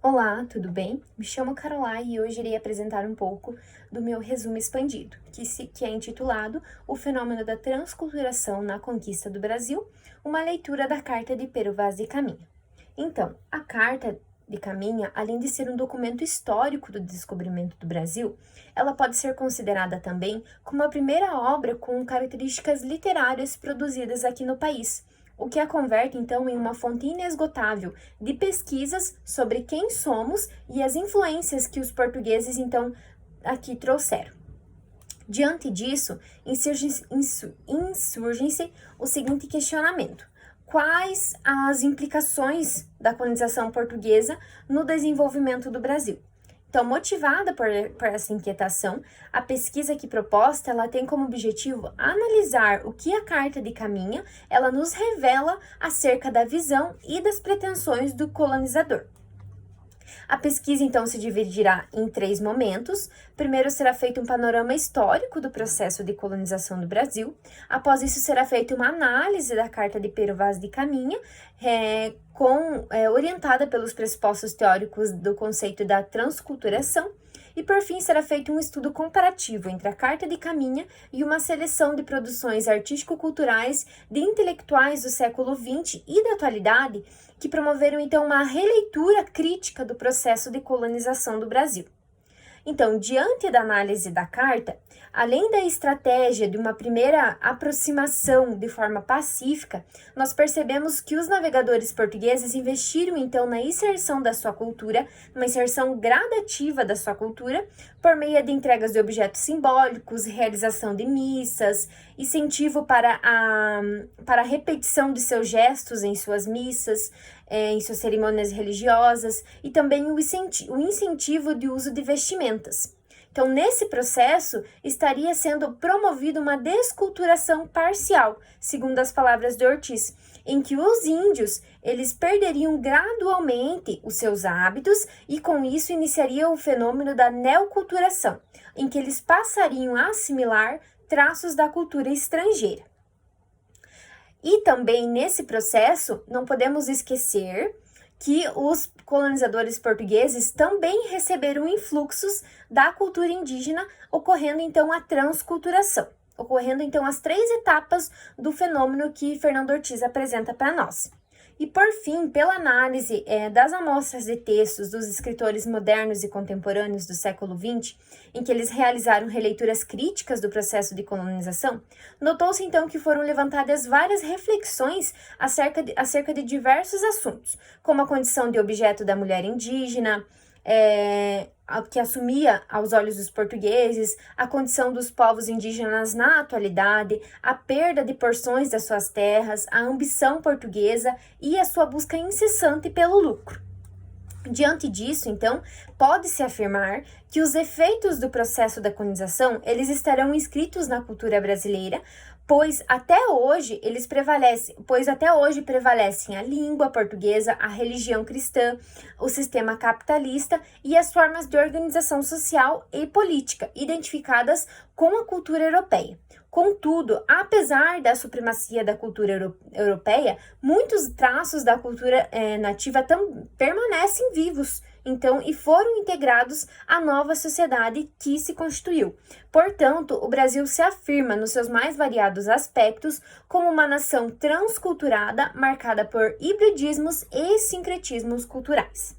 Olá, tudo bem? Me chamo Caroline e hoje irei apresentar um pouco do meu resumo expandido, que é intitulado O Fenômeno da Transculturação na Conquista do Brasil, uma leitura da Carta de Pero Vaz de Caminha. Então, a Carta de Caminha, além de ser um documento histórico do descobrimento do Brasil, ela pode ser considerada também como a primeira obra com características literárias produzidas aqui no país, o que a converte então em uma fonte inesgotável de pesquisas sobre quem somos e as influências que os portugueses então aqui trouxeram. Diante disso, insurgem-se o seguinte questionamento: quais as implicações da colonização portuguesa no desenvolvimento do Brasil? Então, motivada por essa inquietação, a pesquisa aqui proposta, ela tem como objetivo analisar o que a Carta de Caminha, ela nos revela acerca da visão e das pretensões do colonizador. A pesquisa, então, se dividirá em 3 momentos. Primeiro será feito um panorama histórico do processo de colonização do Brasil. Após isso, será feita uma análise da Carta de Pero Vaz de Caminha, orientada pelos pressupostos teóricos do conceito da transculturação. E, por fim, será feito um estudo comparativo entre a Carta de Caminha e uma seleção de produções artístico-culturais de intelectuais do século XX e da atualidade que promoveram, então, uma releitura crítica do processo de colonização do Brasil. Então, diante da análise da carta, além da estratégia de uma primeira aproximação de forma pacífica, nós percebemos que os navegadores portugueses investiram então na inserção da sua cultura, uma inserção gradativa da sua cultura, por meio de entregas de objetos simbólicos, realização de missas, incentivo para a repetição de seus gestos em suas missas, em suas cerimônias religiosas, e também o incentivo de uso de vestimentas. Então, nesse processo, estaria sendo promovida uma desculturação parcial, segundo as palavras de Ortiz, em que os índios, eles perderiam gradualmente os seus hábitos e, com isso, iniciaria o fenômeno da neoculturação, em que eles passariam a assimilar traços da cultura estrangeira. E também, nesse processo, não podemos esquecer que os colonizadores portugueses também receberam influxos da cultura indígena, ocorrendo então a transculturação, ocorrendo então as 3 etapas do fenômeno que Fernando Ortiz apresenta para nós. E por fim, pela análise das amostras de textos dos escritores modernos e contemporâneos do século XX, em que eles realizaram releituras críticas do processo de colonização, notou-se então que foram levantadas várias reflexões acerca de diversos assuntos, como a condição de objeto da mulher indígena, que assumia aos olhos dos portugueses, a condição dos povos indígenas na atualidade, a perda de porções das suas terras, a ambição portuguesa e a sua busca incessante pelo lucro. Diante disso, então, pode-se afirmar que os efeitos do processo da colonização, eles estarão inscritos na cultura brasileira, pois até hoje prevalecem a língua portuguesa, a religião cristã, o sistema capitalista e as formas de organização social e política identificadas com a cultura europeia. Contudo, apesar da supremacia da cultura europeia, muitos traços da cultura nativa permanecem vivos, então, e foram integrados à nova sociedade que se constituiu. Portanto, o Brasil se afirma nos seus mais variados aspectos como uma nação transculturada, marcada por hibridismos e sincretismos culturais.